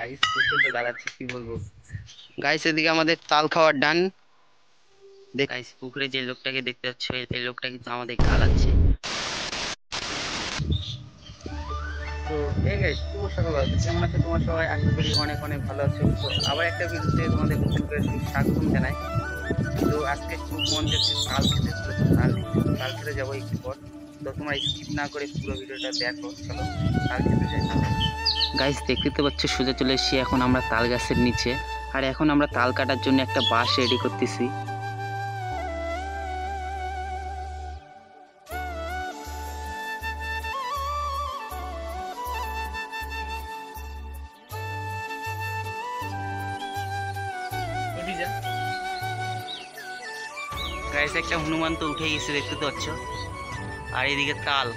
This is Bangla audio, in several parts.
গাইস প্রচন্ড গালাচ্ছে কি বলবো। গাইস এদিকে আমাদের তাল খাওয়ার ডান। গাইস পুকুরে যে লোকটাকে দেখতে পাচ্ছ এই লোকটা কিন্তু আমাদের গালাচ্ছে। তো এই গাইস শুভ সকাল, কেমন আছো তোমার সবাই? আশা করি অনেক অনেক ভালো আছো। তো আবার একটা ভিডিওতে তোমাদের নতুন করে স্বাগতম জানাই। তো আজকে খুব মন যাচ্ছে তাল খেতে, তো তাল খেতে যাবো একটু পর। তো তোমরা স্কিপ না করে পুরো ভিডিওটা দেখো, চলো তাল খেতে যাই। গাইস দেখতে তো পাচ্ছ সোজা চলে এসেছি এখন আমরা তাল গাছের নিচে। আর এখন আমরা তাল কাটার জন্য একটা বাঁশ রেডি করতেছি। গাইস একটা হনুমান তো উঠে গেছে দেখতে তো পাচ্ছ, আর এদিকে তাল।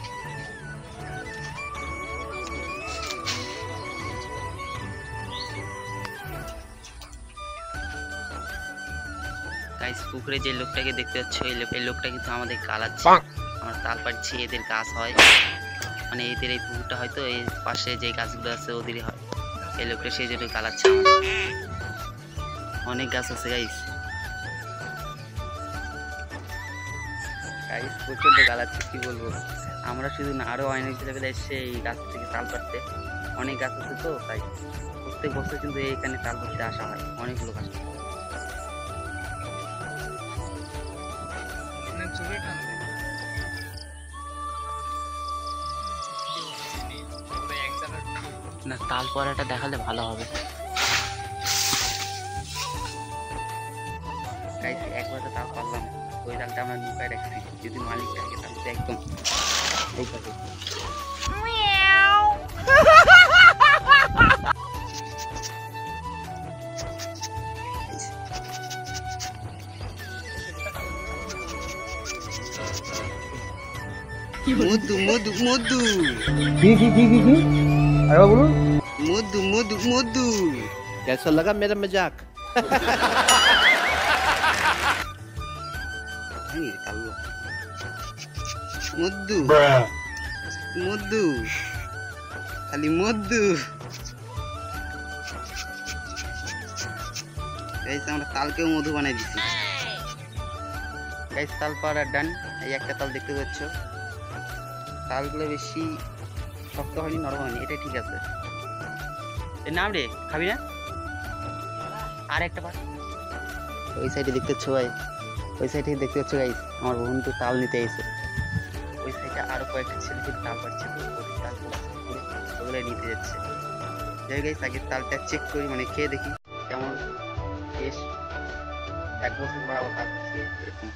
গাইস পুকুরে যে লোকটাকে দেখতে পাচ্ছ এই লোকটা কিন্তু আমাদের গালাচ্ছে। আমরা তাল পাচ্ছি, এদের গাছ হয়, মানে এদের এই পুকুরটা হয়তো এই পাশে যে গাছগুলো আছে ওদেরই হয়। এই লোকটা সেই জন্য গালাচ্ছে। অনেক গাছ আছে গাইস, গাইস প্রচন্ড গালাচ্ছে কি বলবো। আমরা শুধু না, আরো অনেক ছেলেপেলে এসছে এই গাছ থেকে তাল পাড়তে। অনেক গাছ আছে তো তাই প্রত্যেক বছর কিন্তু এখানে তাল পাড়তে আসা হয়, অনেক লোক আসে। না তাল পড়াটা দেখালে ভালো হবে। গাইস একবার তো তাল পারলাম, ওই তালটা আমরা লুকায় রাখছি, যদি মালিক থাকে তাহলে একদম এই থাকে। মধু মধু মধু কি अरे बोलो মধু মধু মধু। कैसा लगा मेरा मजाक? মধু মধু খালি মধু। গাইস আমরা তালকেও মধু বানাই দিচ্ছি। গাইস তাল পাড়ার ডান। এই একটা তাল দেখতে পাচ্ছ, তালগুলো বেশি শক্ত হয়নি, নরম হয়নি, এটাই ঠিক আছে। এর নাম রে খাবি না? আর একটা পার ওই সাইডে দেখতে পাচ্ছ ভাই, ওই সাইডে দেখতে পাচ্ছ গাইস আমার বন্ধু তাল নিতে এসে। ওই সাইডে আরো কয়েকটা ছেলে তাল পাচ্ছে, তো ওদের তালগুলো ওগুলো নিতে যাচ্ছে। যাই গাইস আগে তালটা চেক করি, মানে খেয়ে দেখি কেমন বেশ। এক বছর পর আবার তাল এরকম।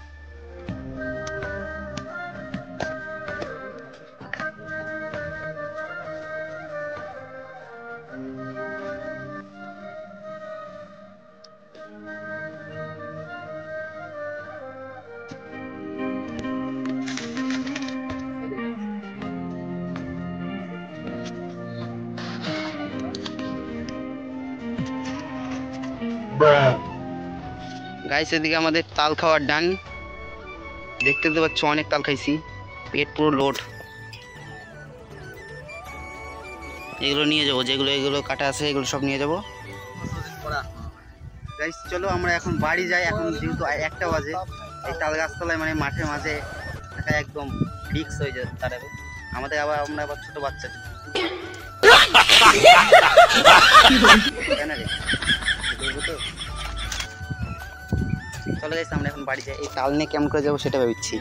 গাইস এদিকে আমাদের তাল খাওয়ার ডান। দেখতে তো পাচ্ছ অনেক তাল খাইছি, পেট পুরো লোড। এগুলো নিয়ে যাবো, যেগুলো এগুলো কাটা আছে এগুলো সব নিয়ে যাবো। গাইস চলো আমরা এখন বাড়ি যাই, এখন যেহেতু 1টা বাজে। এই তাল গাছতলায় মানে মাঠের মাঝে থাকা একদম রিক্স হয়ে যায় দাঁড়াবে আমাদের। আমরা আবার ছোট বাচ্চা চলো গাইস আমরা এখন বাড়ি যাই। এই তাল নিয়ে কেমন করে যাবো সেটা ভাবছি।